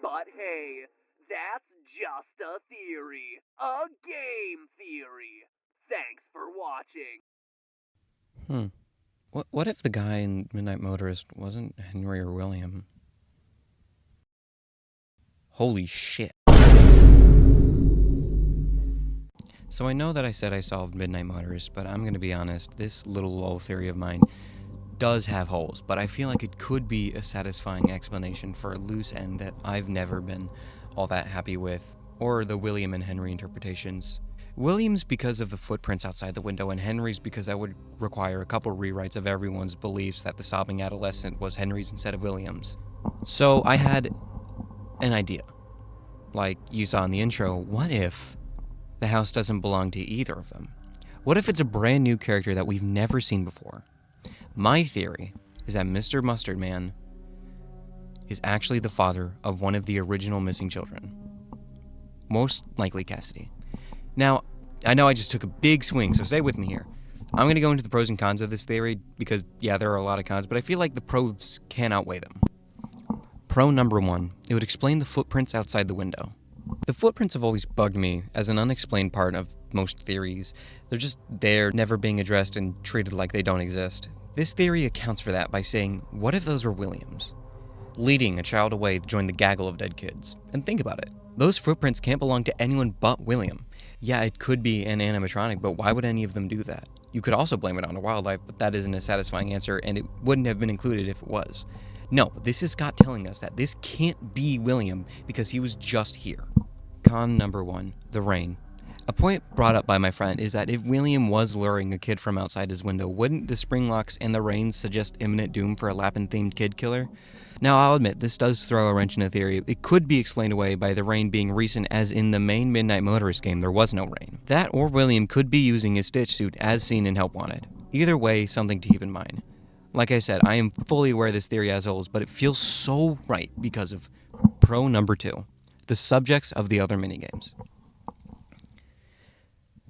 But hey, that's just a theory. A game theory. Thanks for watching. What if the guy in Midnight Motorist wasn't Henry or William? Holy shit. So I know that I said I solved Midnight Motorist, but I'm gonna be honest, this little lol theory of mine does have holes, but I feel like it could be a satisfying explanation for a loose end that I've never been all that happy with, or the William and Henry interpretations. William's because of the footprints outside the window, and Henry's because that would require a couple rewrites of everyone's beliefs that the sobbing adolescent was Henry's instead of William's. So I had an idea. Like you saw in the intro, what if the house doesn't belong to either of them? What if it's a brand new character that we've never seen before? My theory is that Mr. Mustard Man is actually the father of one of the original missing children. Most likely Cassidy. Now, I know I just took a big swing, so stay with me here. I'm going to go into the pros and cons of this theory because, yeah, there are a lot of cons, but I feel like the pros can outweigh them. Pro number 1, it would explain the footprints outside the window. The footprints have always bugged me as an unexplained part of most theories. They're just there, never being addressed and treated like they don't exist. This theory accounts for that by saying, what if those were Williams? Leading a child away to join the gaggle of dead kids. And think about it. Those footprints can't belong to anyone but William. Yeah, it could be an animatronic, but why would any of them do that? You could also blame it on the wildlife, but that isn't a satisfying answer, and it wouldn't have been included if it was. No, this is Scott telling us that this can't be William because he was just here. Con number 1, the rain. A point brought up by my friend is that if William was luring a kid from outside his window, wouldn't the spring locks and the rain suggest imminent doom for a Lapin-themed kid killer? Now, I'll admit, this does throw a wrench in the theory. It could be explained away by the rain being recent, as in the main Midnight Motorist game, there was no rain. That or William could be using his Stitch suit as seen in Help Wanted. Either way, something to keep in mind. Like I said, I am fully aware this theory has holes, but it feels so right because of pro number 2, the subjects of the other minigames.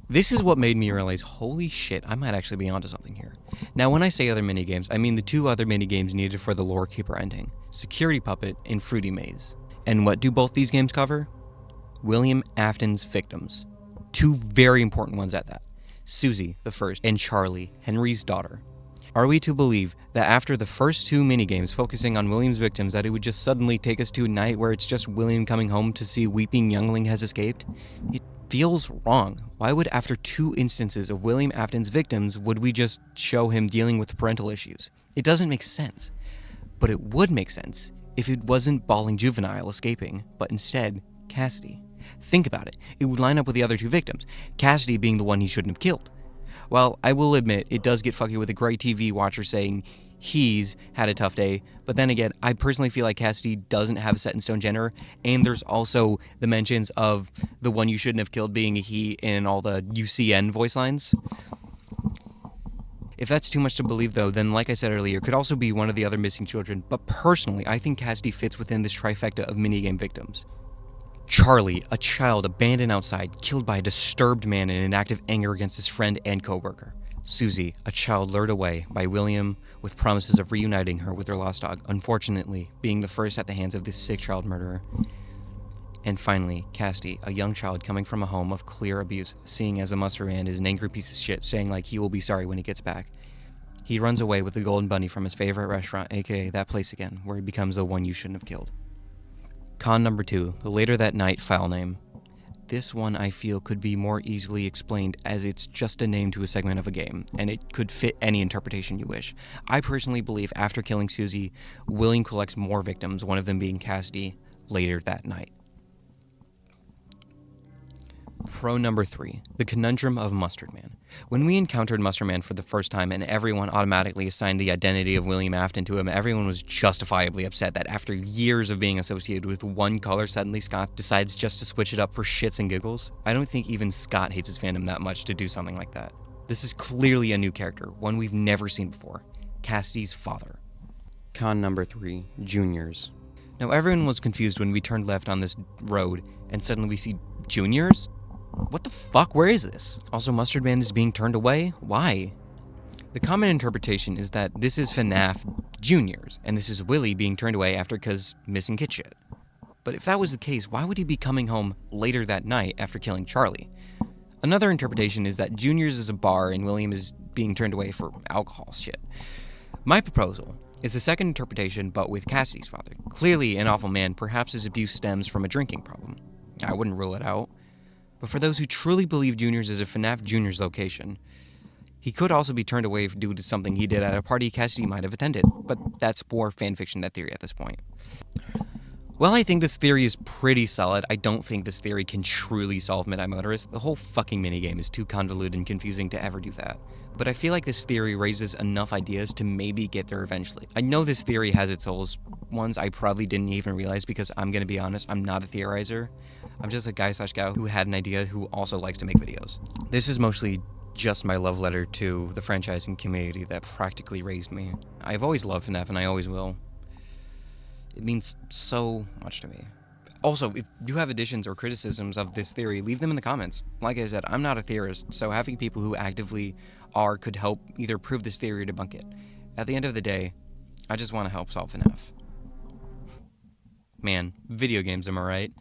This is what made me realize, holy shit, I might actually be onto something here. Now, when I say other minigames, I mean the 2 other minigames needed for the Lore Keeper ending, Security Puppet and Fruity Maze. And what do both these games cover? William Afton's victims. 2 very important ones at that. Susie, the first, and Charlie, Henry's daughter. Are we to believe that after the first 2 minigames focusing on William's victims that it would just suddenly take us to a night where it's just William coming home to see weeping youngling has escaped? It feels wrong. Why would after 2 instances of William Afton's victims would we just show him dealing with parental issues? It doesn't make sense. But it would make sense if it wasn't bawling juvenile escaping, but instead Cassidy. Think about it. It would line up with the other 2 victims, Cassidy being the one he shouldn't have killed. Well, I will admit, it does get fucky with a gray TV watcher saying he's had a tough day, but then again, I personally feel like Cassidy doesn't have a set-in-stone gender, and there's also the mentions of the one you shouldn't have killed being a he in all the UCN voice lines. If that's too much to believe, though, then like I said earlier, it could also be one of the other missing children, but personally, I think Cassidy fits within this trifecta of minigame victims. Charlie, a child abandoned outside, killed by a disturbed man in an act of anger against his friend and coworker. Susie, a child lured away by William with promises of reuniting her with her lost dog, unfortunately being the first at the hands of this sick child murderer. And finally, Cassidy, a young child coming from a home of clear abuse, seeing as a mustard man is an angry piece of shit, saying like he will be sorry when he gets back. He runs away with the golden bunny from his favorite restaurant, aka that place again, where he becomes the one you shouldn't have killed. Con number 2, the Later That Night file name. This one I feel could be more easily explained as it's just a name to a segment of a game, and it could fit any interpretation you wish. I personally believe after killing Susie, William collects more victims, one of them being Cassidy, later that night. Pro number 3, the conundrum of Mustard Man. When we encountered Mustard Man for the first time and everyone automatically assigned the identity of William Afton to him, everyone was justifiably upset that after years of being associated with one color, suddenly Scott decides just to switch it up for shits and giggles. I don't think even Scott hates his fandom that much to do something like that. This is clearly a new character, one we've never seen before. Cassidy's father. Con number 3, Juniors. Now everyone was confused when we turned left on this road and suddenly we see Juniors? What the fuck? Where is this? Also, Mustard Man is being turned away? Why? The common interpretation is that this is FNAF Juniors, and this is Willie being turned away after cause missing kid shit. But if that was the case, why would he be coming home later that night after killing Charlie? Another interpretation is that Juniors is a bar and William is being turned away for alcohol shit. My proposal is the second interpretation, but with Cassidy's father. Clearly an awful man, perhaps his abuse stems from a drinking problem. I wouldn't rule it out. But for those who truly believe Juniors is a FNAF Juniors location, he could also be turned away due to something he did at a party Cassidy might have attended, but that's more fanfiction than theory at this point. Well, I think this theory is pretty solid. I don't think this theory can truly solve Midnight Motorist. The whole fucking minigame is too convoluted and confusing to ever do that. But I feel like this theory raises enough ideas to maybe get there eventually. I know this theory has its holes, ones I probably didn't even realize because I'm gonna be honest, I'm not a theorizer. I'm just a guy/gal who had an idea who also likes to make videos. This is mostly just my love letter to the franchising community that practically raised me. I've always loved FNAF and I always will. It means so much to me. Also, if you have additions or criticisms of this theory, leave them in the comments. Like I said, I'm not a theorist, so having people who actively are could help either prove this theory or debunk it. At the end of the day, I just want to help solve FNAF. Man, video games, am I right?